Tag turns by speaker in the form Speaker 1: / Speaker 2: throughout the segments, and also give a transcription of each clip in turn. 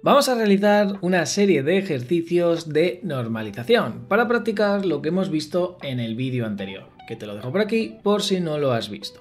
Speaker 1: Vamos a realizar una serie de ejercicios de normalización para practicar lo que hemos visto en el vídeo anterior, que te lo dejo por aquí por si no lo has visto.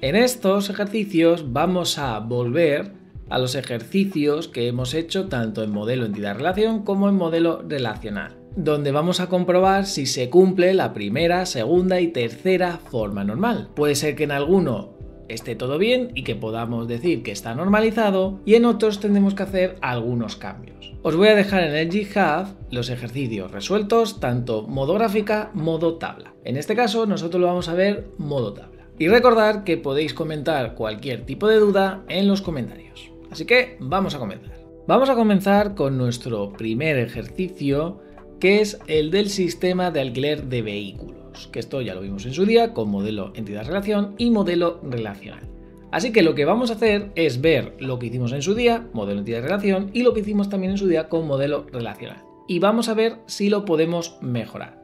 Speaker 1: En estos ejercicios vamos a volver a los ejercicios que hemos hecho tanto en modelo entidad-relación como en modelo relacional, donde vamos a comprobar si se cumple la primera, segunda y tercera forma normal. Puede ser que en alguno esté todo bien y que podamos decir que está normalizado, y en otros tendremos que hacer algunos cambios. Os voy a dejar en el GitHub los ejercicios resueltos, tanto modo gráfica, modo tabla. En este caso nosotros lo vamos a ver modo tabla. Y recordad que podéis comentar cualquier tipo de duda en los comentarios. Así que vamos a comenzar. Vamos a comenzar con nuestro primer ejercicio, que es el del sistema de alquiler de vehículos, que esto ya lo vimos en su día con modelo entidad-relación y modelo relacional. Así que lo que vamos a hacer es ver lo que hicimos en su día, modelo entidad-relación, y lo que hicimos también en su día con modelo relacional. Y vamos a ver si lo podemos mejorar.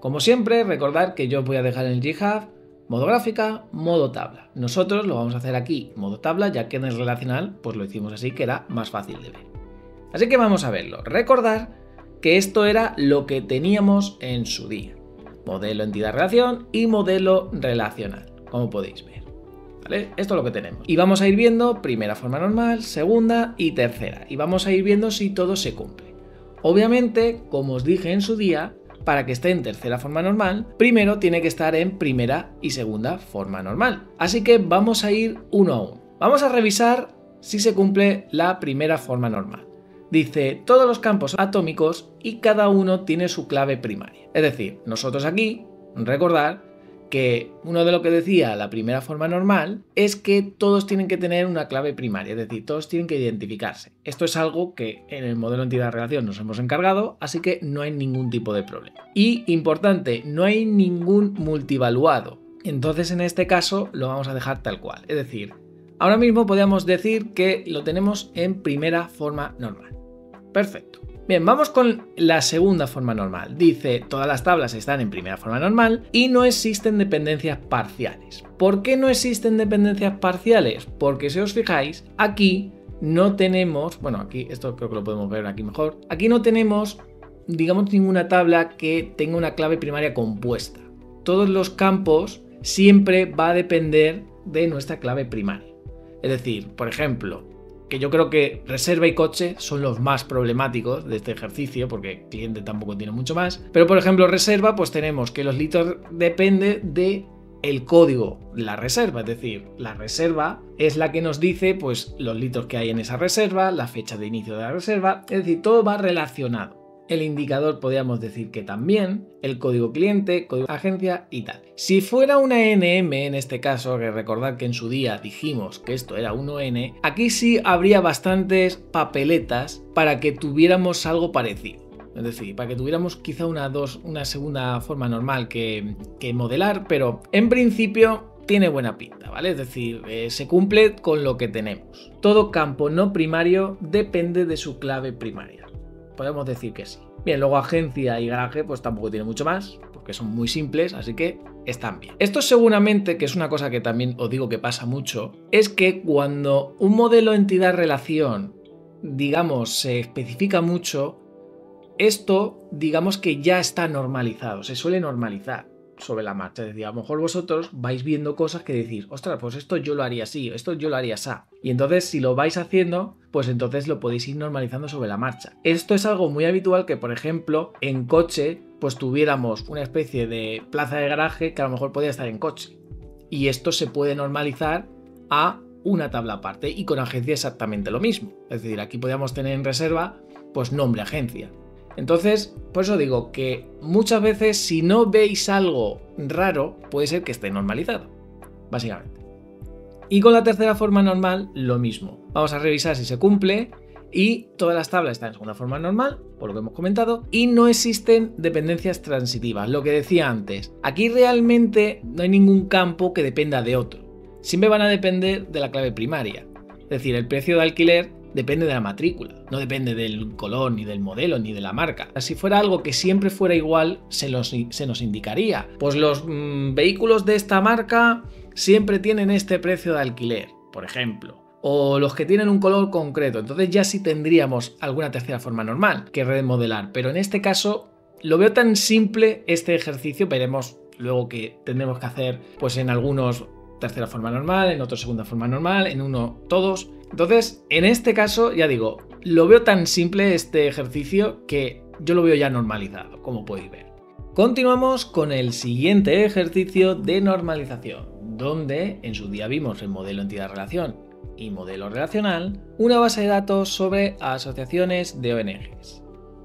Speaker 1: Como siempre, recordad que yo os voy a dejar en el GitHub modo gráfica, modo tabla. Nosotros lo vamos a hacer aquí, modo tabla, ya que en el relacional pues lo hicimos así, que era más fácil de ver. Así que vamos a verlo. Recordad que esto era lo que teníamos en su día. Modelo entidad-relación y modelo relacional, como podéis ver. ¿Vale? Esto es lo que tenemos. Y vamos a ir viendo primera forma normal, segunda y tercera. Y vamos a ir viendo si todo se cumple. Obviamente, como os dije en su día, para que esté en tercera forma normal, primero tiene que estar en primera y segunda forma normal. Así que vamos a ir uno a uno. Vamos a revisar si se cumple la primera forma normal. Dice todos los campos atómicos y cada uno tiene su clave primaria. Es decir, nosotros aquí, recordar que uno de lo que decía la primera forma normal es que todos tienen que tener una clave primaria, es decir, todos tienen que identificarse. Esto es algo que en el modelo entidad-relación nos hemos encargado, así que no hay ningún tipo de problema. Y importante, no hay ningún multivaluado. Entonces en este caso lo vamos a dejar tal cual. Es decir, ahora mismo podríamos decir que lo tenemos en primera forma normal. Perfecto. Bien, vamos con la segunda forma normal. Dice, todas las tablas están en primera forma normal y no existen dependencias parciales. ¿Por qué no existen dependencias parciales? Porque si os fijáis, aquí no tenemos, bueno, aquí esto creo que lo podemos ver aquí mejor, aquí no tenemos, digamos, ninguna tabla que tenga una clave primaria compuesta. Todos los campos siempre va a depender de nuestra clave primaria. Es decir, por ejemplo, que yo creo que reserva y coche son los más problemáticos de este ejercicio, porque el cliente tampoco tiene mucho más. Pero por ejemplo, reserva, pues tenemos que los litros depende de el código de la reserva, es decir, la reserva es la que nos dice pues los litros que hay en esa reserva, la fecha de inicio de la reserva, es decir, todo va relacionado. El indicador podríamos decir que también, el código cliente, código agencia y tal. Si fuera una NM en este caso, que recordad que en su día dijimos que esto era un ON, aquí sí habría bastantes papeletas para que tuviéramos algo parecido. Es decir, para que tuviéramos quizá una segunda forma normal que modelar, pero en principio tiene buena pinta, ¿vale? Es decir, se cumple con lo que tenemos. Todo campo no primario depende de su clave primaria. Podemos decir que sí. Bien, luego agencia y garaje pues tampoco tiene mucho más, porque son muy simples, así que están bien. Esto seguramente, que es una cosa que también os digo que pasa mucho, es que cuando un modelo entidad-relación, digamos, se especifica mucho, esto, digamos que ya está normalizado, se suele normalizar sobre la marcha. Es decir, a lo mejor vosotros vais viendo cosas que decís, ostras, pues esto yo lo haría así, esto yo lo haría así. Y entonces si lo vais haciendo, pues entonces lo podéis ir normalizando sobre la marcha. Esto es algo muy habitual que, por ejemplo, en coche, pues tuviéramos una especie de plaza de garaje que a lo mejor podría estar en coche. Y esto se puede normalizar a una tabla aparte, y con agencia exactamente lo mismo. Es decir, aquí podríamos tener en reserva, pues nombre agencia. Entonces, por eso digo que muchas veces si no veis algo raro, puede ser que esté normalizado, básicamente. Y con la tercera forma normal, lo mismo. Vamos a revisar si se cumple y todas las tablas están en segunda forma normal, por lo que hemos comentado, y no existen dependencias transitivas, lo que decía antes. Aquí realmente no hay ningún campo que dependa de otro. Siempre van a depender de la clave primaria. Es decir, el precio de alquiler depende de la matrícula, no depende del color, ni del modelo, ni de la marca. Si fuera algo que siempre fuera igual, se nos indicaría. Pues los vehículos de esta marca siempre tienen este precio de alquiler, por ejemplo. o los que tienen un color concreto. Entonces ya sí tendríamos alguna tercera forma normal que remodelar, pero en este caso lo veo tan simple este ejercicio. Veremos luego que tendremos que hacer pues en algunos tercera forma normal, en otros segunda forma normal, en uno todos. Entonces en este caso ya digo, lo veo tan simple este ejercicio que yo lo veo ya normalizado, como podéis ver. Continuamos con el siguiente ejercicio de normalización, donde en su día vimos el modelo entidad-relación y modelo relacional, una base de datos sobre asociaciones de ONGs.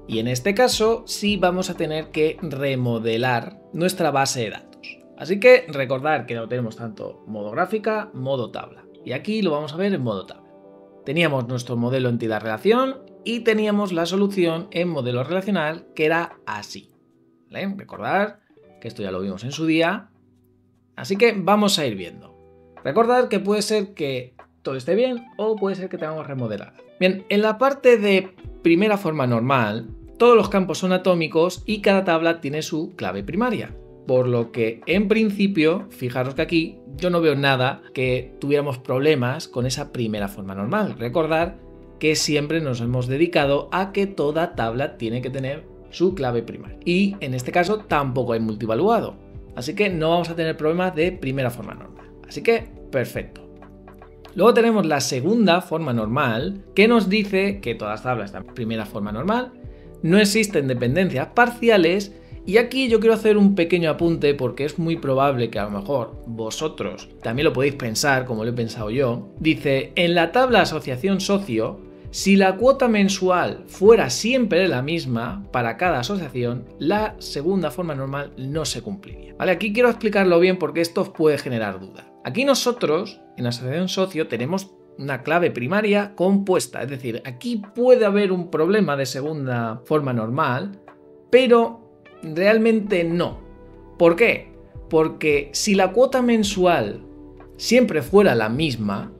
Speaker 1: Y en este caso sí vamos a tener que remodelar nuestra base de datos. Así que recordad que lo tenemos tanto modo gráfica, modo tabla. Y aquí lo vamos a ver en modo tabla. Teníamos nuestro modelo entidad-relación y teníamos la solución en modelo relacional, que era así. ¿Vale? Recordad que esto ya lo vimos en su día. Así que vamos a ir viendo. Recordad que puede ser que todo esté bien o puede ser que tengamos remodelada. Bien, en la parte de primera forma normal, todos los campos son atómicos y cada tabla tiene su clave primaria. Por lo que, en principio, fijaros que aquí yo no veo nada que tuviéramos problemas con esa primera forma normal. Recordad que siempre nos hemos dedicado a que toda tabla tiene que tener su clave primaria. Y en este caso tampoco hay multivaluado. Así que no vamos a tener problemas de primera forma normal. Así que, perfecto. Luego tenemos la segunda forma normal, que nos dice que todas las tablas están en primera forma normal, no existen dependencias parciales. Y aquí yo quiero hacer un pequeño apunte porque es muy probable que a lo mejor vosotros también lo podéis pensar, como lo he pensado yo. Dice, en la tabla asociación socio, si la cuota mensual fuera siempre la misma para cada asociación, la segunda forma normal no se cumpliría. Vale, aquí quiero explicarlo bien porque esto os puede generar duda. Aquí nosotros, en la asociación socio, tenemos una clave primaria compuesta. Es decir, aquí puede haber un problema de segunda forma normal, pero realmente no. ¿Por qué? Porque si la cuota mensual siempre fuera la misma,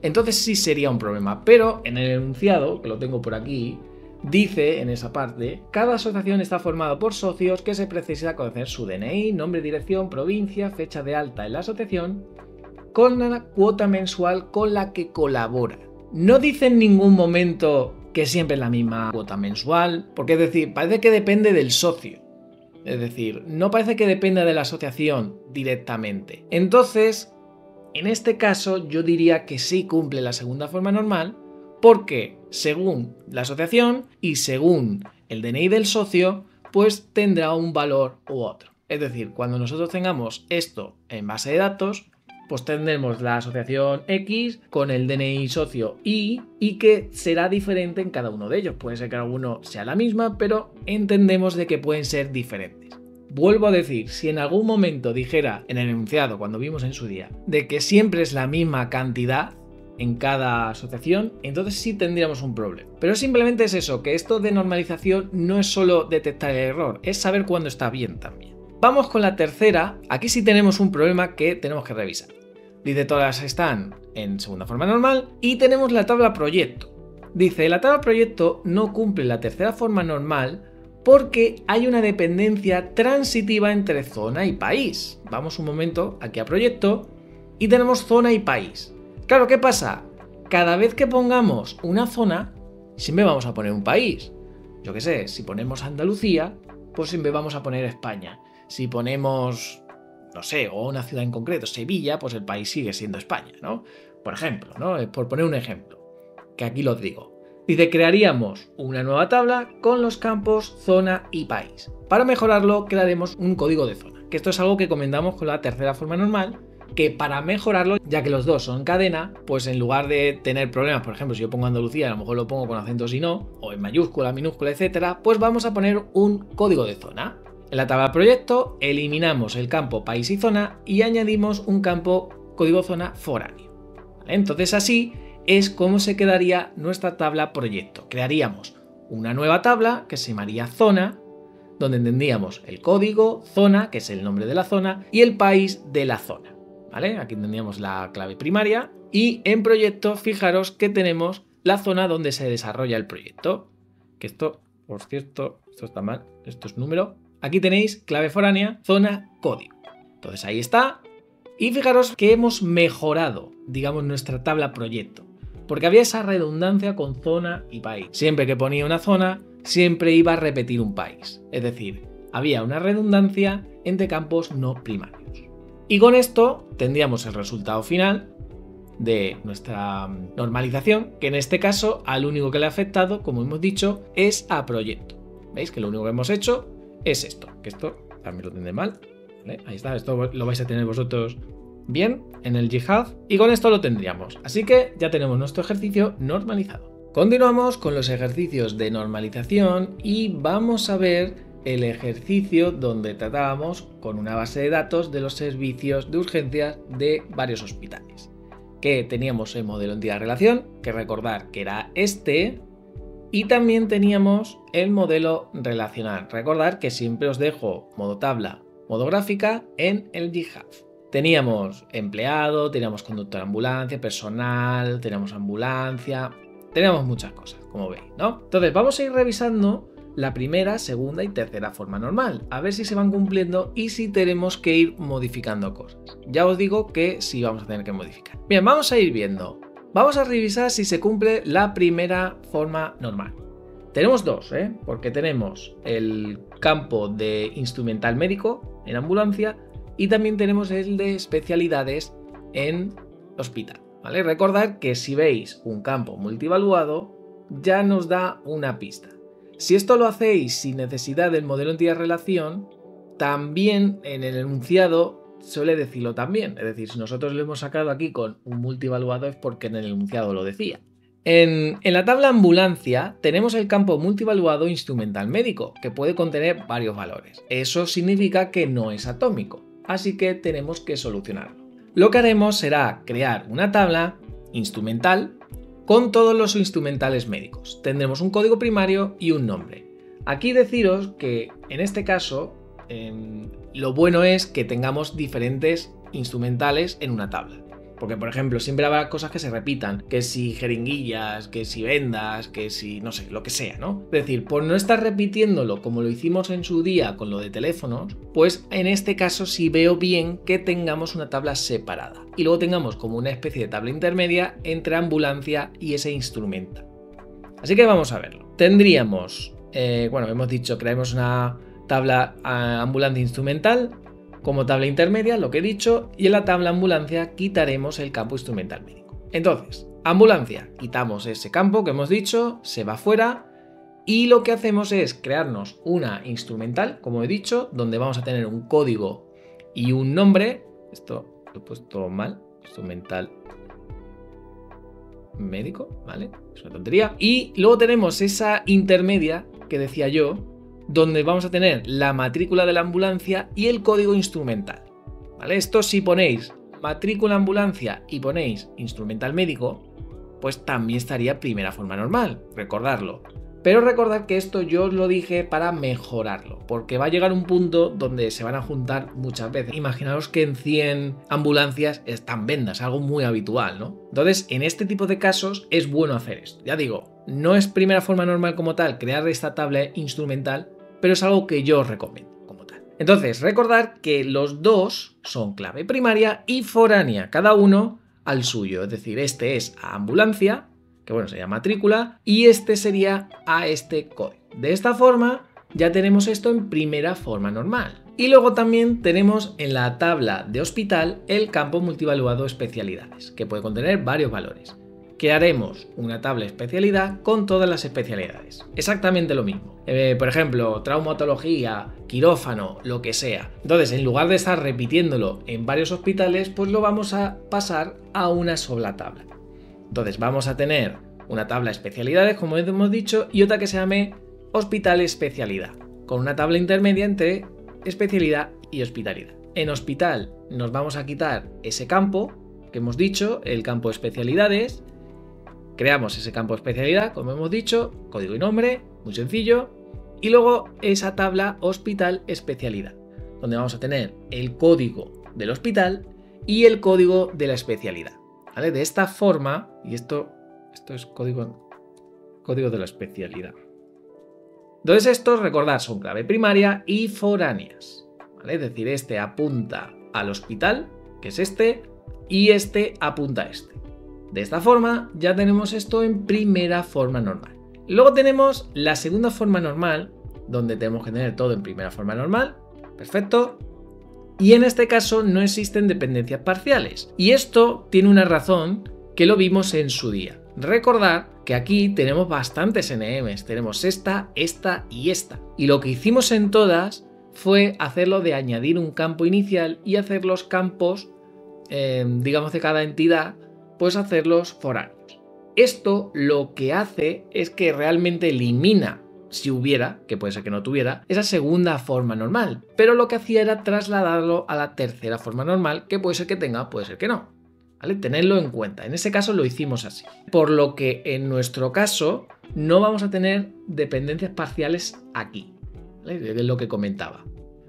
Speaker 1: entonces sí sería un problema. Pero en el enunciado, que lo tengo por aquí, dice en esa parte, cada asociación está formada por socios que se precisa conocer su DNI, nombre, dirección, provincia, fecha de alta en la asociación, con la cuota mensual con la que colabora. No dice en ningún momento que siempre es la misma cuota mensual, porque es decir, parece que depende del socio. Es decir, no parece que dependa de la asociación directamente. Entonces, en este caso yo diría que sí cumple la segunda forma normal, porque según la asociación y según el DNI del socio, pues tendrá un valor u otro. Es decir, cuando nosotros tengamos esto en base de datos, pues tendremos la asociación X con el DNI socio Y y que será diferente en cada uno de ellos. Puede ser que alguno sea la misma, pero entendemos de que pueden ser diferentes. Vuelvo a decir, si en algún momento dijera en el enunciado, cuando vimos en su día, de que siempre es la misma cantidad en cada asociación, entonces sí tendríamos un problema. Pero simplemente es eso, que esto de normalización no es solo detectar el error, es saber cuándo está bien también. Vamos con la tercera. Aquí sí tenemos un problema que tenemos que revisar. Dice, todas están en segunda forma normal y tenemos la tabla proyecto. Dice, la tabla proyecto no cumple la tercera forma normal porque hay una dependencia transitiva entre zona y país. Vamos un momento aquí a proyecto y tenemos zona y país. Claro, ¿qué pasa? Cada vez que pongamos una zona, siempre vamos a poner un país. Yo qué sé, si ponemos Andalucía, pues siempre vamos a poner España. Si ponemos, no sé, o una ciudad en concreto, Sevilla, pues el país sigue siendo España, ¿no? Por ejemplo, ¿no? Por poner un ejemplo, que aquí lo digo. Dice, crearíamos una nueva tabla con los campos zona y país. Para mejorarlo, crearemos un código de zona, que esto es algo que comentamos con la tercera forma normal, que para mejorarlo, ya que los dos son cadena, pues en lugar de tener problemas, por ejemplo, si yo pongo Andalucía, a lo mejor lo pongo con acentos y no, o en mayúscula, minúscula, etcétera, pues vamos a poner un código de zona. En la tabla proyecto eliminamos el campo país y zona y añadimos un campo código zona foráneo. ¿Vale? Entonces así es como se quedaría nuestra tabla proyecto. Crearíamos una nueva tabla que se llamaría zona, donde tendríamos el código, zona, que es el nombre de la zona, y el país de la zona. ¿Vale? Aquí tendríamos la clave primaria y en proyecto fijaros que tenemos la zona donde se desarrolla el proyecto. Que esto, por cierto, esto está mal, esto es número. Aquí tenéis clave foránea, zona, código. Entonces ahí está. Y fijaros que hemos mejorado, digamos, nuestra tabla proyecto. porque había esa redundancia con zona y país. Siempre que ponía una zona, siempre iba a repetir un país. Es decir, había una redundancia entre campos no primarios. Y con esto tendríamos el resultado final de nuestra normalización, que en este caso al único que le ha afectado, como hemos dicho, es a proyecto. ¿Veis? Que lo único que hemos hecho es esto, que esto también lo tendré mal, ¿vale? Ahí está, esto lo vais a tener vosotros bien en el Jihad y con esto lo tendríamos. Así que ya tenemos nuestro ejercicio normalizado. Continuamos con los ejercicios de normalización y vamos a ver el ejercicio donde tratábamos con una base de datos de los servicios de urgencias de varios hospitales. Que teníamos el modelo entidad-relación, que recordar que era este, y también teníamos el modelo relacional. Recordar que siempre os dejo modo tabla, modo gráfica en el Jihad. Teníamos empleado, teníamos conductor de ambulancia, personal, teníamos ambulancia, teníamos muchas cosas, como veis, ¿no? Entonces vamos a ir revisando la primera, segunda y tercera forma normal, a ver si se van cumpliendo y si tenemos que ir modificando cosas. Ya os digo que sí vamos a tener que modificar. Bien, vamos a ir viendo. Vamos a revisar si se cumple la primera forma normal. Tenemos dos, porque tenemos el campo de instrumental médico en ambulancia y también tenemos el de especialidades en hospital. ¿Vale? Recordad que si veis un campo multivaluado ya nos da una pista. Si esto lo hacéis sin necesidad del modelo entidad-relación, también en el enunciado suele decirlo también. Es decir, si nosotros lo hemos sacado aquí con un multivaluado es porque en el enunciado lo decía. En la tabla ambulancia tenemos el campo multivaluado instrumental médico, que puede contener varios valores. Eso significa que no es atómico, así que tenemos que solucionarlo. Lo que haremos será crear una tabla instrumental con todos los instrumentales médicos. Tendremos un código primario y un nombre. Aquí deciros que en este caso lo bueno es que tengamos diferentes instrumentales en una tabla. Porque, por ejemplo, siempre habrá cosas que se repitan, que si jeringuillas, que si vendas, que si no sé, lo que sea, ¿no? Es decir, por no estar repitiéndolo como lo hicimos en su día con lo de teléfonos, pues en este caso sí veo bien que tengamos una tabla separada. Y luego tengamos como una especie de tabla intermedia entre ambulancia y ese instrumental. Así que vamos a verlo. Tendríamos, hemos dicho, creamos una tabla ambulancia instrumental como tabla intermedia, lo que he dicho, y en la tabla ambulancia quitaremos el campo instrumental médico. Entonces, ambulancia, quitamos ese campo que hemos dicho, se va fuera, y lo que hacemos es crearnos una instrumental, como he dicho, donde vamos a tener un código y un nombre. Esto lo he puesto mal, instrumental médico, ¿vale? Es una tontería. Y luego tenemos esa intermedia que decía yo, donde vamos a tener la matrícula de la ambulancia y el código instrumental. ¿Vale? Esto si ponéis matrícula ambulancia y ponéis instrumental médico, pues también estaría primera forma normal, recordarlo. Pero recordad que esto yo os lo dije para mejorarlo, porque va a llegar un punto donde se van a juntar muchas veces. Imaginaos que en 100 ambulancias están vendas, algo muy habitual, ¿no? Entonces, en este tipo de casos es bueno hacer esto. Ya digo, no es primera forma normal como tal crear esta tabla instrumental, pero es algo que yo os recomiendo como tal. Entonces, recordad que los dos son clave primaria y foránea, cada uno al suyo. Es decir, este es a ambulancia, que bueno, sería matrícula, y este sería a este código. De esta forma ya tenemos esto en primera forma normal. Y luego también tenemos en la tabla de hospital el campo multivaluado especialidades, que puede contener varios valores. Que haremos una tabla especialidad con todas las especialidades. Exactamente lo mismo. Por ejemplo, traumatología, quirófano, lo que sea. Entonces, en lugar de estar repitiéndolo en varios hospitales, pues lo vamos a pasar a una sola tabla. Entonces, vamos a tener una tabla especialidades, como hemos dicho, y otra que se llame hospital especialidad, con una tabla intermedia entre especialidad y hospitalidad. En hospital nos vamos a quitar ese campo que hemos dicho, el campo especialidades. Creamos ese campo de especialidad, como hemos dicho, código y nombre, muy sencillo, y luego esa tabla hospital especialidad, donde vamos a tener el código del hospital y el código de la especialidad. ¿Vale? De esta forma, y esto es código de la especialidad. Entonces estos, recordad, son clave primaria y foráneas. ¿Vale? Es decir, este apunta al hospital, que es este, y este apunta a este. De esta forma ya tenemos esto en primera forma normal. Luego tenemos la segunda forma normal, donde tenemos que tener todo en primera forma normal. Perfecto. Y en este caso no existen dependencias parciales. Y esto tiene una razón que lo vimos en su día. Recordad que aquí tenemos bastantes NMs. Tenemos esta y esta. Y lo que hicimos en todas fue hacerlo de añadir un campo inicial y hacer los campos, digamos, de cada entidad, pues hacerlos foráneos. Esto lo que hace es que realmente elimina, si hubiera, que puede ser que no tuviera, esa segunda forma normal, pero lo que hacía era trasladarlo a la tercera forma normal, que puede ser que tenga, puede ser que no, ¿vale? Tenedlo en cuenta. En ese caso lo hicimos así, por lo que en nuestro caso no vamos a tener dependencias parciales aquí, ¿vale? Es lo que comentaba.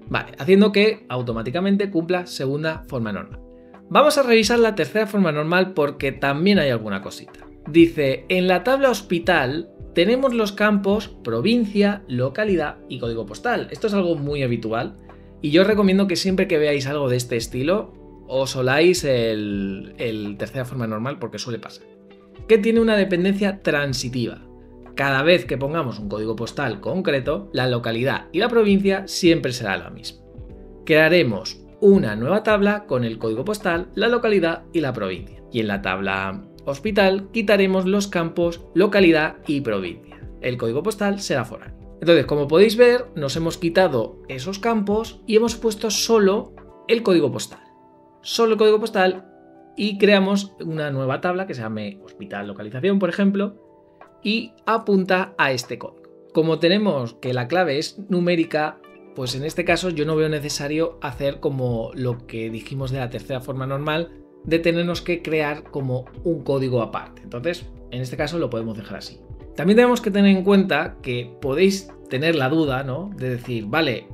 Speaker 1: Vale, haciendo que automáticamente cumpla segunda forma normal. Vamos a revisar la tercera forma normal porque también hay alguna cosita. Dice, en la tabla hospital tenemos los campos provincia, localidad y código postal. Esto es algo muy habitual y yo os recomiendo que siempre que veáis algo de este estilo os oláis el tercera forma normal porque suele pasar. Que tiene una dependencia transitiva. Cada vez que pongamos un código postal concreto, la localidad y la provincia siempre será la misma. Crearemos una nueva tabla con el código postal, la localidad y la provincia. Y en la tabla hospital quitaremos los campos localidad y provincia. El código postal será foráneo. Entonces, como podéis ver, nos hemos quitado esos campos y hemos puesto solo el código postal. Solo el código postal y creamos una nueva tabla que se llame hospital localización, por ejemplo, y apunta a este código. Como tenemos que la clave es numérica, pues en este caso yo no veo necesario hacer como lo que dijimos de la tercera forma normal, de tenernos que crear como un código aparte. Entonces, en este caso lo podemos dejar así. También tenemos que tener en cuenta que podéis tener la duda, ¿no? De decir, vale,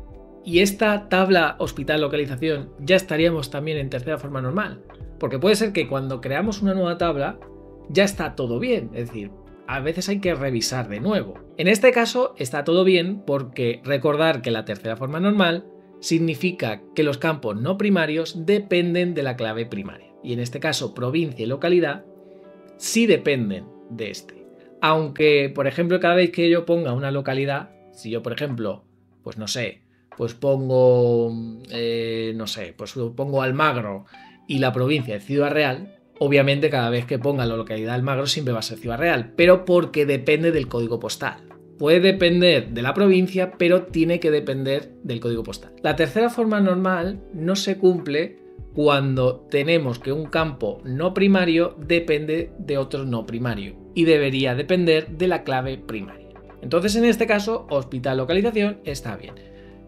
Speaker 1: ¿y esta tabla hospital localización ya estaríamos también en tercera forma normal? Porque puede ser que cuando creamos una nueva tabla ya está todo bien, es decir, a veces hay que revisar de nuevo. En este caso está todo bien porque recordar que la tercera forma normal significa que los campos no primarios dependen de la clave primaria. Y en este caso, provincia y localidad sí dependen de este. Aunque, por ejemplo, cada vez que yo ponga una localidad, si yo, por ejemplo, pues no sé, pues pongo, pues pongo Almagro y la provincia es Ciudad Real, obviamente cada vez que ponga la localidad Almagro siempre va a ser Ciudad Real, pero porque depende del código postal. Puede depender de la provincia, pero tiene que depender del código postal. La tercera forma normal no se cumple cuando tenemos que un campo no primario depende de otro no primario y debería depender de la clave primaria. Entonces, en este caso, hospital localización está bien.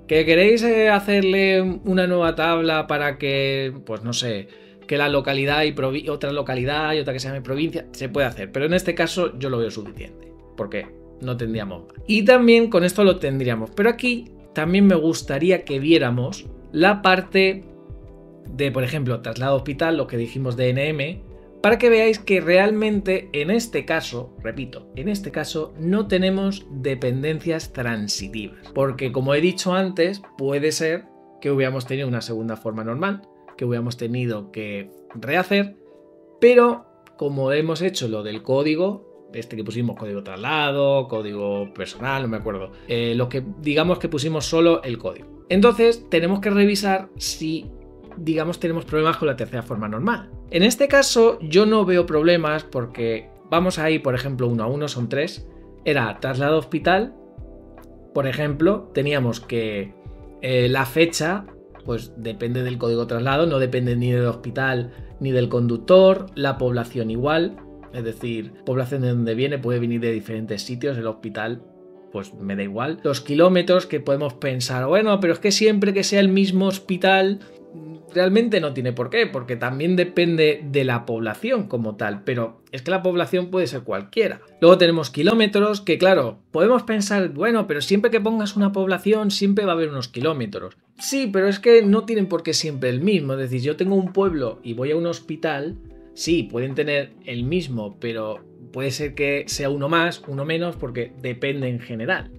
Speaker 1: ¿Que queréis hacerle una nueva tabla para que, pues no sé, que la localidad y otra localidad y otra que se llame provincia? Se puede hacer, pero en este caso yo lo veo suficiente, porque no tendríamos más. Y también con esto lo tendríamos, pero aquí también me gustaría que viéramos la parte de, por ejemplo, traslado hospital, lo que dijimos de NM, para que veáis que realmente en este caso, repito, en este caso no tenemos dependencias transitivas, porque como he dicho antes, puede ser que hubiéramos tenido una segunda forma normal, que hubiéramos tenido que rehacer, pero como hemos hecho lo del código, que pusimos código traslado, código personal, no me acuerdo, lo que digamos que pusimos solo el código. Entonces tenemos que revisar si, digamos, tenemos problemas con la tercera forma normal. En este caso yo no veo problemas porque vamos a ir, por ejemplo, 1 a 1, son 3. Era traslado hospital, por ejemplo, teníamos que la fecha, pues depende del código traslado, no depende ni del hospital ni del conductor, la población igual, es decir, población de donde viene puede venir de diferentes sitios, el hospital pues me da igual. Los kilómetros, que podemos pensar, bueno, pero es que siempre que sea el mismo hospital, realmente no tiene por qué, porque también depende de la población como tal, pero es que la población puede ser cualquiera. Luego tenemos kilómetros, que claro, podemos pensar, bueno, pero siempre que pongas una población siempre va a haber unos kilómetros. Sí, pero es que no tienen por qué siempre el mismo, es decir, yo tengo un pueblo y voy a un hospital, sí, pueden tener el mismo, pero puede ser que sea uno más, uno menos, porque depende en general,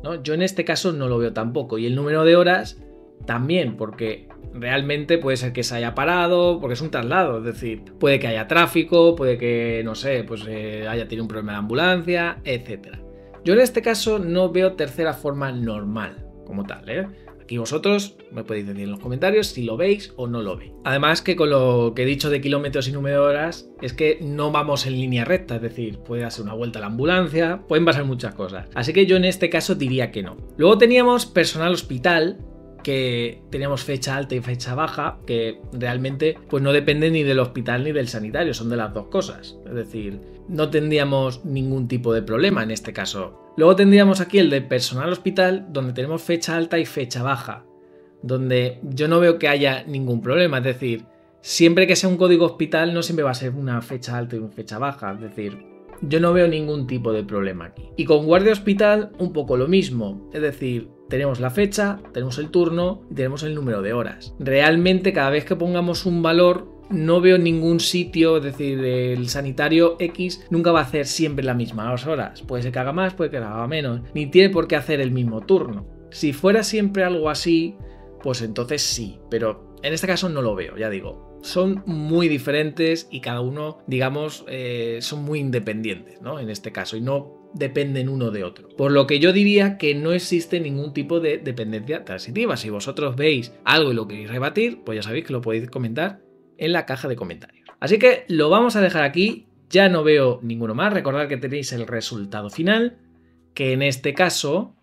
Speaker 1: ¿no? Yo en este caso no lo veo tampoco, y el número de horas también, porque realmente puede ser que se haya parado, porque es un traslado, es decir, puede que haya tráfico, puede que, no sé, pues haya tenido un problema de ambulancia, etc. Yo en este caso no veo tercera forma normal como tal, ¿eh? Aquí vosotros me podéis decir en los comentarios si lo veis o no lo veis. Además que con lo que he dicho de kilómetros y número de horas es que no vamos en línea recta, es decir, puede hacer una vuelta a la ambulancia, pueden pasar muchas cosas. Así que yo en este caso diría que no. Luego teníamos personal hospital, que teníamos fecha alta y fecha baja, que realmente pues no depende ni del hospital ni del sanitario, son de las dos cosas. Es decir, no tendríamos ningún tipo de problema en este caso. Luego tendríamos aquí el de personal hospital, donde tenemos fecha alta y fecha baja, donde yo no veo que haya ningún problema. Es decir, siempre que sea un código hospital no siempre va a ser una fecha alta y una fecha baja. Es decir, yo no veo ningún tipo de problema aquí. Y con guardia hospital un poco lo mismo. Es decir, tenemos la fecha, tenemos el turno y tenemos el número de horas. Realmente cada vez que pongamos un valor no veo ningún sitio, es decir, el sanitario X nunca va a hacer siempre las mismas horas. Puede ser que haga más, puede que haga menos. Ni tiene por qué hacer el mismo turno. Si fuera siempre algo así, pues entonces sí. Pero en este caso no lo veo, ya digo. Son muy diferentes y cada uno, digamos, son muy independientes, ¿no? En este caso, y no dependen uno de otro. Por lo que yo diría que no existe ningún tipo de dependencia transitiva. Si vosotros veis algo y lo queréis rebatir, pues ya sabéis que lo podéis comentar en la caja de comentarios. Así que lo vamos a dejar aquí. Ya no veo ninguno más. Recordad que tenéis el resultado final, que en este caso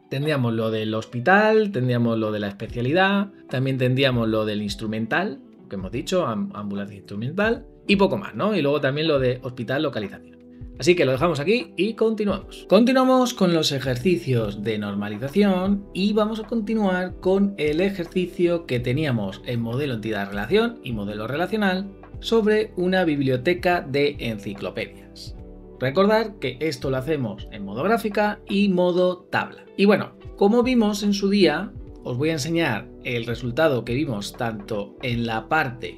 Speaker 1: tendríamos lo del hospital, tendríamos lo de la especialidad, también tendríamos lo del instrumental, que hemos dicho, ambulancia instrumental, y poco más, ¿no? Y luego también lo de hospital localización. Así que lo dejamos aquí y continuamos. Continuamos con los ejercicios de normalización y vamos a continuar con el ejercicio que teníamos en modelo entidad-relación y modelo relacional sobre una biblioteca de enciclopedias. Recordad que esto lo hacemos en modo gráfica y modo tabla. Y bueno, como vimos en su día, os voy a enseñar el resultado que vimos tanto en la parte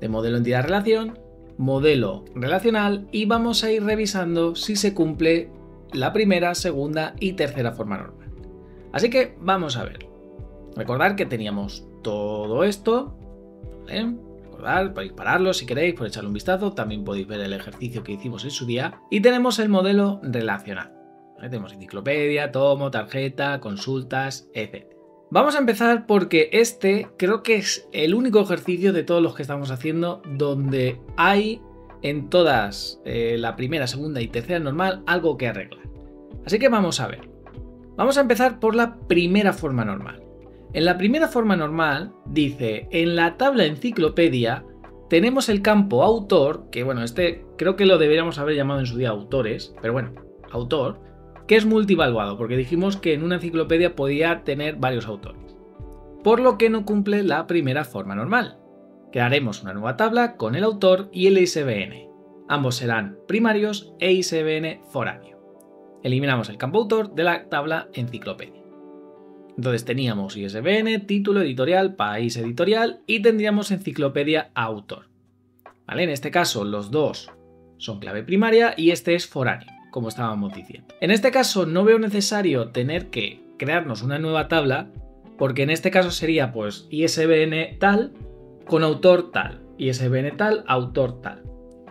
Speaker 1: de modelo entidad-relación, modelo relacional, y vamos a ir revisando si se cumple la primera, segunda y tercera forma normal. Así que vamos a ver. Recordad que teníamos todo esto, ¿vale? Recordad, podéis pararlo si queréis, por echarle un vistazo, también podéis ver el ejercicio que hicimos en su día, y tenemos el modelo relacional, ¿vale? Tenemos enciclopedia, tomo, tarjeta, consultas, etc. Vamos a empezar porque este creo que es el único ejercicio de todos los que estamos haciendo donde hay en todas la primera, segunda y tercera normal algo que arreglar. Así que vamos a ver. Vamos a empezar por la primera forma normal. En la primera forma normal dice, en la tabla enciclopedia tenemos el campo autor, que bueno, este creo que lo deberíamos haber llamado en su día autores, pero bueno, autor, que es multivaluado, porque dijimos que en una enciclopedia podía tener varios autores. Por lo que no cumple la primera forma normal. Crearemos una nueva tabla con el autor y el ISBN. Ambos serán primarios e ISBN foráneo. Eliminamos el campo autor de la tabla enciclopedia. Entonces teníamos ISBN, título editorial, país editorial y tendríamos enciclopedia autor. ¿Vale? En este caso los dos son clave primaria y este es foráneo, como estábamos diciendo. En este caso no veo necesario tener que crearnos una nueva tabla, porque en este caso sería pues ISBN tal con autor tal, ISBN tal, autor tal.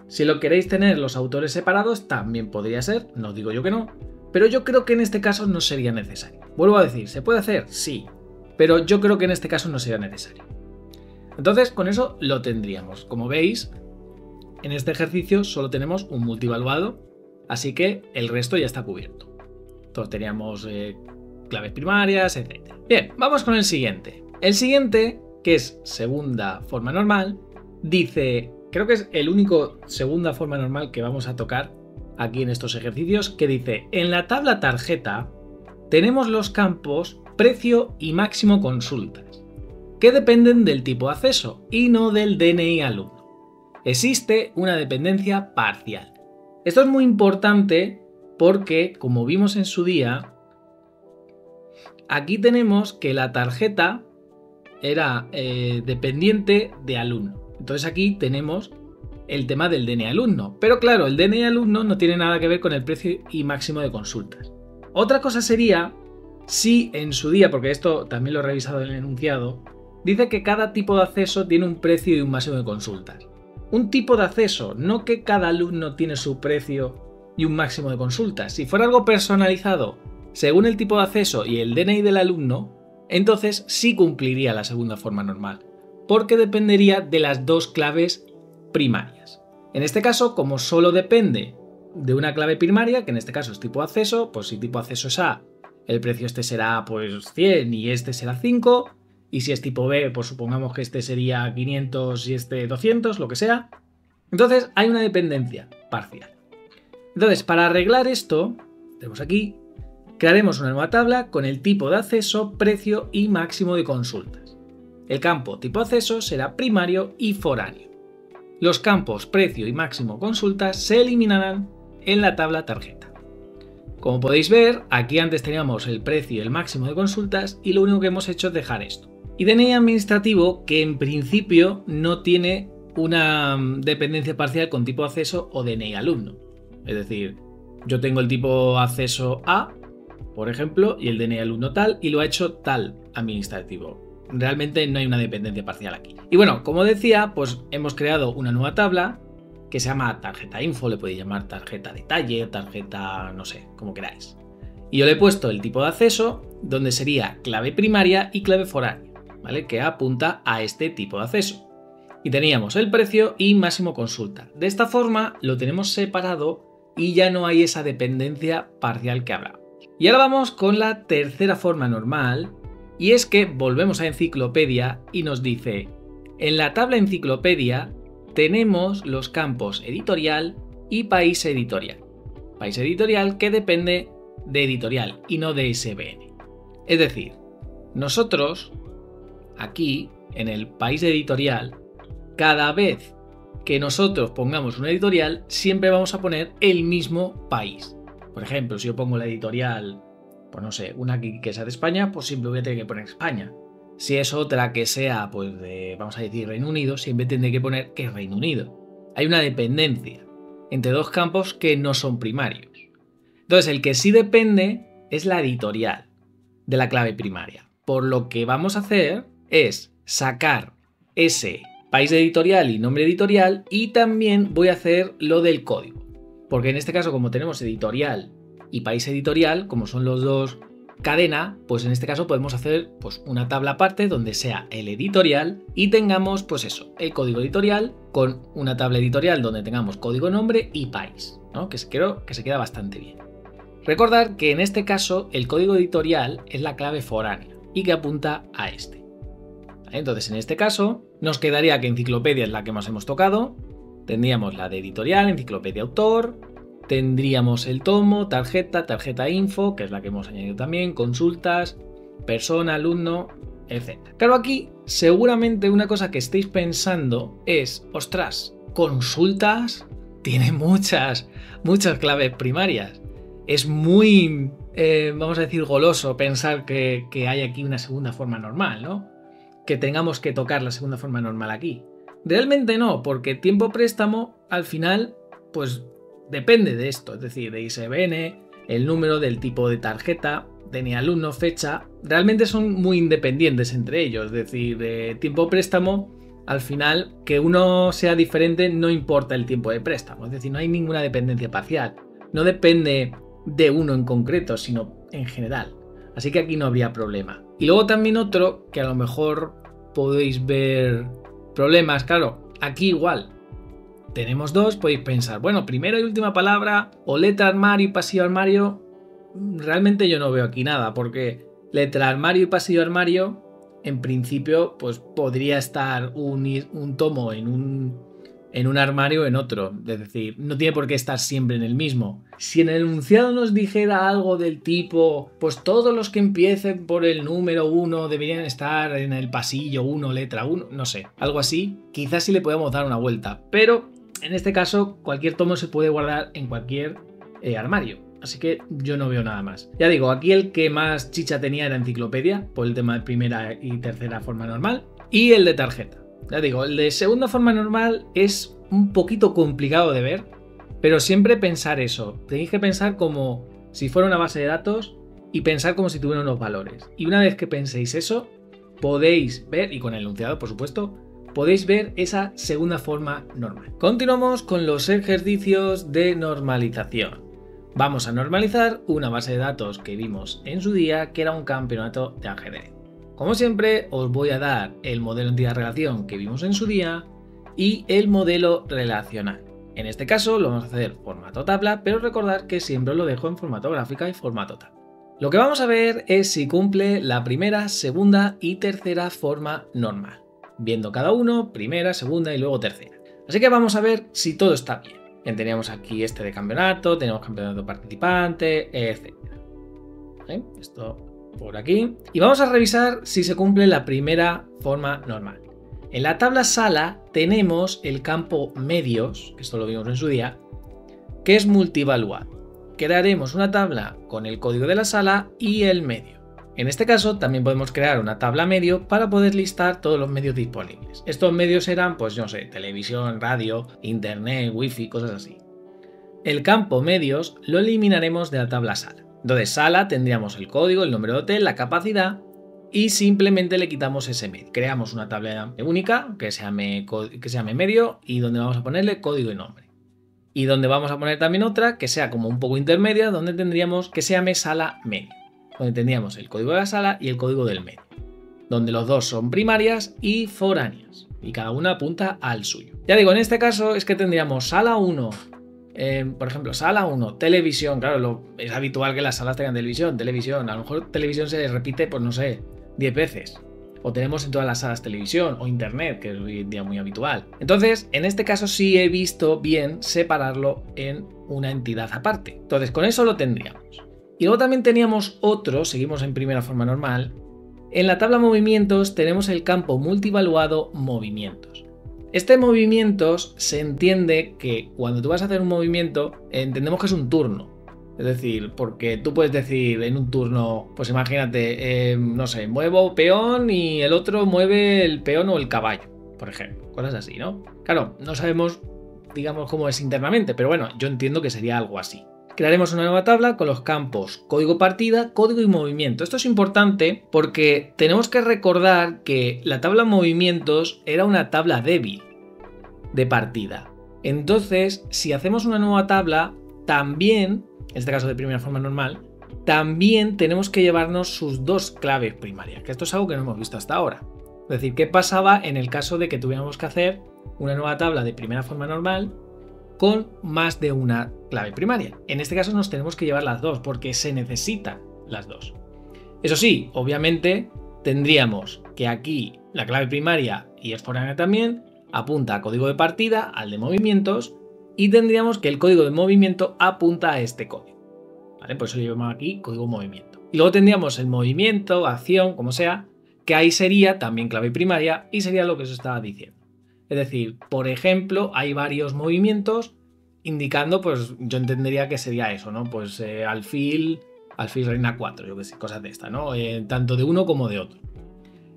Speaker 1: Si lo queréis tener los autores separados también podría ser, no digo yo que no, pero yo creo que en este caso no sería necesario. Vuelvo a decir, ¿se puede hacer? Sí, pero yo creo que en este caso no sería necesario. Entonces con eso lo tendríamos. Como veis, en este ejercicio solo tenemos un multivaluado, así que el resto ya está cubierto. Entonces teníamos claves primarias, etc. Bien, vamos con el siguiente. El siguiente, que es segunda forma normal, dice, creo que es el único segunda forma normal que vamos a tocar aquí en estos ejercicios, que dice, en la tabla tarjeta tenemos los campos precio y máximo consultas, que dependen del tipo de acceso y no del DNI alumno. Existe una dependencia parcial. Esto es muy importante porque, como vimos en su día, aquí tenemos que la tarjeta era dependiente de alumno. Entonces aquí tenemos el tema del DNI alumno. Pero claro, el DNI alumno no tiene nada que ver con el precio y máximo de consultas. Otra cosa sería si en su día, porque esto también lo he revisado en el enunciado, dice que cada tipo de acceso tiene un precio y un máximo de consultas. Un tipo de acceso, no que cada alumno tiene su precio y un máximo de consultas. Si fuera algo personalizado según el tipo de acceso y el DNI del alumno, entonces sí cumpliría la segunda forma normal, porque dependería de las dos claves primarias. En este caso, como solo depende de una clave primaria, que en este caso es tipo de acceso, pues si tipo de acceso es A, el precio este será pues 100 y este será 5, y si es tipo B, pues supongamos que este sería 500 y este 200, lo que sea. Entonces hay una dependencia parcial. Entonces, para arreglar esto, tenemos aquí, crearemos una nueva tabla con el tipo de acceso, precio y máximo de consultas. El campo tipo de acceso será primario y foráneo. Los campos precio y máximo consultas se eliminarán en la tabla tarjeta. Como podéis ver, aquí antes teníamos el precio y el máximo de consultas y lo único que hemos hecho es dejar esto. Y DNI administrativo, que en principio no tiene una dependencia parcial con tipo de acceso o DNI alumno. Es decir, yo tengo el tipo acceso A, por ejemplo, y el DNI alumno tal, y lo ha hecho tal administrativo. Realmente no hay una dependencia parcial aquí. Y bueno, como decía, pues hemos creado una nueva tabla que se llama tarjeta info, le podéis llamar tarjeta detalle, tarjeta no sé, como queráis. Y yo le he puesto el tipo de acceso, donde sería clave primaria y clave foránea, ¿vale? Que apunta a este tipo de acceso. Y teníamos el precio y máximo consulta. De esta forma lo tenemos separado y ya no hay esa dependencia parcial que hablábamos. Y ahora vamos con la tercera forma normal, y es que volvemos a enciclopedia y nos dice, en la tabla enciclopedia tenemos los campos editorial y país editorial. País editorial que depende de editorial y no de ISBN. Es decir, nosotros aquí en el país editorial, cada vez que nosotros pongamos una editorial, siempre vamos a poner el mismo país. Por ejemplo, si yo pongo la editorial, pues no sé, una que sea de España, pues siempre voy a tener que poner España. Si es otra que sea, pues de, vamos a decir, Reino Unido, siempre tendré que poner que es Reino Unido. Hay una dependencia entre dos campos que no son primarios. Entonces, el que sí depende es la editorial de la clave primaria. Por lo que vamos a hacer es sacar ese país editorial y nombre editorial y también voy a hacer lo del código. Porque en este caso, como tenemos editorial y país editorial, como son los dos cadena, pues en este caso podemos hacer pues una tabla aparte donde sea el editorial y tengamos pues eso, el código editorial con una tabla editorial donde tengamos código nombre y país, ¿no? Que creo que se queda bastante bien. Recordar que en este caso el código editorial es la clave foránea y que apunta a este. Entonces en este caso nos quedaría que enciclopedia es la que más hemos tocado, tendríamos la de editorial, enciclopedia autor, tendríamos el tomo, tarjeta, tarjeta info, que es la que hemos añadido también, consultas, persona, alumno, etc. Claro, aquí seguramente una cosa que estéis pensando es, ostras, consultas tiene muchas claves primarias. Es muy, vamos a decir, goloso pensar que hay aquí una segunda forma normal, ¿no? Que tengamos que tocar la segunda forma normal aquí. Realmente no, porque tiempo préstamo al final, pues depende de esto, es decir, de ISBN, el número, del tipo de tarjeta, DNI alumno, fecha, realmente son muy independientes entre ellos, es decir, de tiempo préstamo, al final, que uno sea diferente no importa el tiempo de préstamo, es decir, no hay ninguna dependencia parcial, no depende de uno en concreto, sino en general, así que aquí no habría problema. Y luego también otro, que a lo mejor podéis ver problemas, claro, aquí igual, tenemos dos, podéis pensar, bueno, primera y última palabra, o letra armario y pasillo armario, realmente yo no veo aquí nada, porque letra armario y pasillo armario, en principio, pues podría estar un tomo en un armario o en otro, es decir, no tiene por qué estar siempre en el mismo. Si en el enunciado nos dijera algo del tipo, pues todos los que empiecen por el número 1 deberían estar en el pasillo 1, letra 1, no sé, algo así, quizás sí le podemos dar una vuelta, pero en este caso cualquier tomo se puede guardar en cualquier armario, así que yo no veo nada más. Ya digo, aquí el que más chicha tenía era enciclopedia, por el tema de primera y tercera forma normal, y el de tarjeta. Ya digo, el de segunda forma normal es un poquito complicado de ver, pero siempre pensar eso. Tenéis que pensar como si fuera una base de datos y pensar como si tuviera unos valores. Y una vez que penséis eso, podéis ver, y con el enunciado por supuesto, podéis ver esa segunda forma normal. Continuamos con los ejercicios de normalización. Vamos a normalizar una base de datos que vimos en su día, que era un campeonato de ajedrez. Como siempre, os voy a dar el modelo entidad-relación que vimos en su día y el modelo relacional. En este caso lo vamos a hacer formato tabla, pero recordad que siempre lo dejo en formato gráfica y formato tabla. Lo que vamos a ver es si cumple la primera, segunda y tercera forma normal, viendo cada uno, primera, segunda y luego tercera. Así que vamos a ver si todo está bien. Bien, teníamos aquí este de campeonato, tenemos campeonato participante, etc. Esto por aquí. Y vamos a revisar si se cumple la primera forma normal. En la tabla sala tenemos el campo medios, que esto lo vimos en su día, que es multivaluado. Crearemos una tabla con el código de la sala y el medio. En este caso también podemos crear una tabla medio para poder listar todos los medios disponibles. Estos medios eran, pues no sé, televisión, radio, internet, wifi, cosas así. El campo medios lo eliminaremos de la tabla sala. Entonces sala tendríamos el código, el número de hotel, la capacidad y simplemente le quitamos ese medio. Creamos una tabla única que se llame medio y donde vamos a ponerle código y nombre. Y donde vamos a poner también otra que sea como un poco intermedia, donde tendríamos que se llame sala medio, donde tendríamos el código de la sala y el código del medio, donde los dos son primarias y foráneas, y cada una apunta al suyo. Ya digo, en este caso es que tendríamos sala 1, por ejemplo, sala 1, televisión, claro, es habitual que las salas tengan televisión, a lo mejor televisión se repite, pues no sé, 10 veces. O tenemos en todas las salas televisión o internet, que es hoy en día muy habitual. Entonces, en este caso sí he visto bien separarlo en una entidad aparte. Entonces, con eso lo tendríamos. Y luego también teníamos otro, seguimos en primera forma normal. En la tabla movimientos tenemos el campo multivaluado movimientos. Este movimientos se entiende que cuando tú vas a hacer un movimiento, entendemos que es un turno. Es decir, porque tú puedes decir en un turno, pues imagínate, no sé, muevo peón y el otro mueve el peón o el caballo, por ejemplo, cosas así, ¿no? Claro, no sabemos, digamos, cómo es internamente, pero bueno, yo entiendo que sería algo así. Crearemos una nueva tabla con los campos código partida, código y movimiento. Esto es importante porque tenemos que recordar que la tabla movimientos era una tabla débil de partida. Entonces, si hacemos una nueva tabla, también, en este caso de primera forma normal, también tenemos que llevarnos sus dos claves primarias, que esto es algo que no hemos visto hasta ahora. Es decir, ¿qué pasaba en el caso de que tuviéramos que hacer una nueva tabla de primera forma normal con más de una clave primaria? En este caso nos tenemos que llevar las dos porque se necesitan las dos. Eso sí, obviamente tendríamos que aquí la clave primaria, y es foránea también, apunta a código de partida, al de movimientos, y tendríamos que el código de movimiento apunta a este código. ¿Vale? Por eso lo llevamos aquí código movimiento. Y luego tendríamos el movimiento, acción, como sea, que ahí sería también clave primaria y sería lo que os estaba diciendo. Es decir, por ejemplo, hay varios movimientos indicando, pues yo entendería que sería eso, ¿no? Pues alfil reina 4, yo que sé, cosas de esta, ¿no? Tanto de uno como de otro.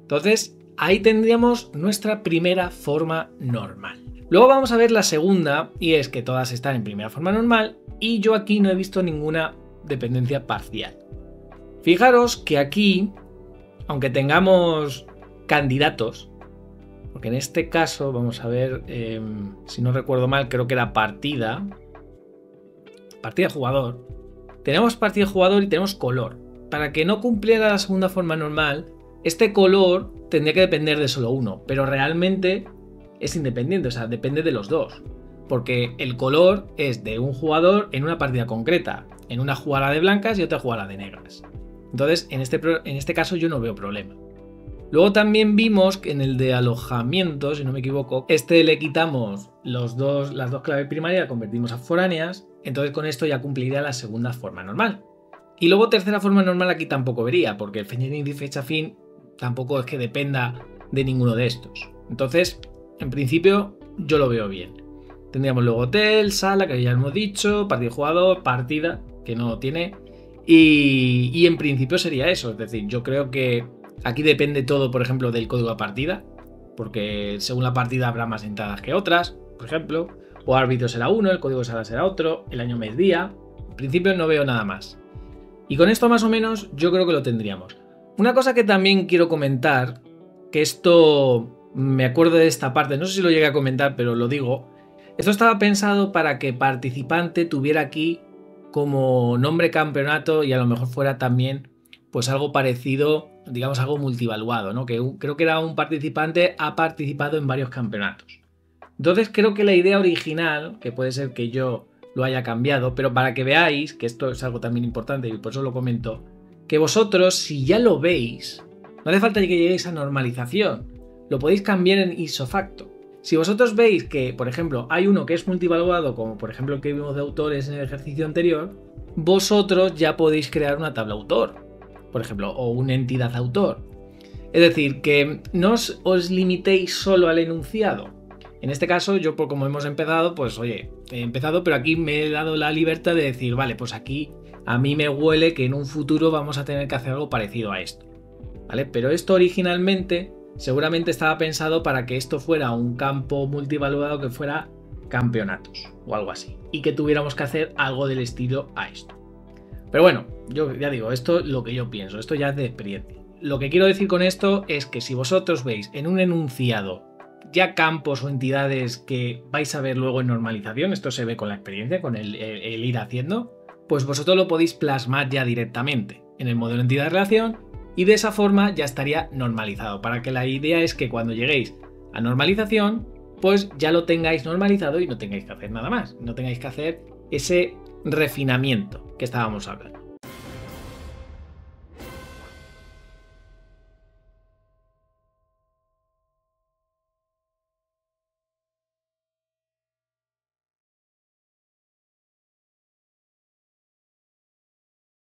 Speaker 1: Entonces, ahí tendríamos nuestra primera forma normal. Luego vamos a ver la segunda, y es que todas están en primera forma normal, y yo aquí no he visto ninguna dependencia parcial. Fijaros que aquí, aunque tengamos candidatos, porque en este caso, vamos a ver, si no recuerdo mal, creo que era partida jugador. Tenemos partida jugador y tenemos color. Para que no cumpliera la segunda forma normal, este color tendría que depender de solo uno, pero realmente es independiente, o sea, depende de los dos. Porque el color es de un jugador en una partida concreta, en una jugada de blancas y otra jugada de negras. Entonces, en este caso yo no veo problema. Luego también vimos que en el de alojamiento, si no me equivoco, le quitamos las dos claves primarias, la convertimos a foráneas, entonces con esto ya cumpliría la segunda forma normal. Y luego tercera forma normal aquí tampoco vería, porque el fecha inicio y fecha fin tampoco es que dependa de ninguno de estos. Entonces, en principio, yo lo veo bien. Tendríamos luego hotel, sala, que ya hemos dicho, partida de jugador, partida, que no tiene. Y en principio sería eso. Es decir, yo creo que aquí depende todo, por ejemplo, del código de partida, porque según la partida habrá más entradas que otras, por ejemplo. O árbitro será uno, el código de sala será otro, el año, mes, día. En principio no veo nada más. Y con esto más o menos yo creo que lo tendríamos. Una cosa que también quiero comentar que esto, me acuerdo de esta parte, no sé si lo llegué a comentar, pero lo digo. Esto estaba pensado para que participante tuviera aquí como nombre campeonato y a lo mejor fuera también pues algo parecido, digamos algo multivaluado, ¿no? Que creo que era un participante, ha participado en varios campeonatos. Entonces creo que la idea original, que puede ser que yo lo haya cambiado, pero para que veáis, que esto es algo también importante y por eso lo comento, que vosotros si ya lo veis, no hace falta que lleguéis a normalización, lo podéis cambiar en ipso facto. Si vosotros veis que, por ejemplo, hay uno que es multivaluado, como por ejemplo el que vimos de autores en el ejercicio anterior, vosotros ya podéis crear una tabla autor, por ejemplo, o una entidad autor. Es decir, que no os limitéis solo al enunciado. En este caso, yo como hemos empezado, pues oye, he empezado, pero aquí me he dado la libertad de decir, vale, pues aquí a mí me huele que en un futuro vamos a tener que hacer algo parecido a esto, ¿vale? Pero esto originalmente seguramente estaba pensado para que esto fuera un campo multivaluado que fuera campeonatos o algo así, y que tuviéramos que hacer algo del estilo a esto. Pero bueno, yo ya digo, esto es lo que yo pienso, esto ya es de experiencia. Lo que quiero decir con esto es que si vosotros veis en un enunciado ya campos o entidades que vais a ver luego en normalización, esto se ve con la experiencia, con el ir haciendo, pues vosotros lo podéis plasmar ya directamente en el modelo entidad-relación y de esa forma ya estaría normalizado, para que la idea es que cuando lleguéis a normalización, pues ya lo tengáis normalizado y no tengáis que hacer nada más, no tengáis que hacer ese refinamiento que estábamos hablando.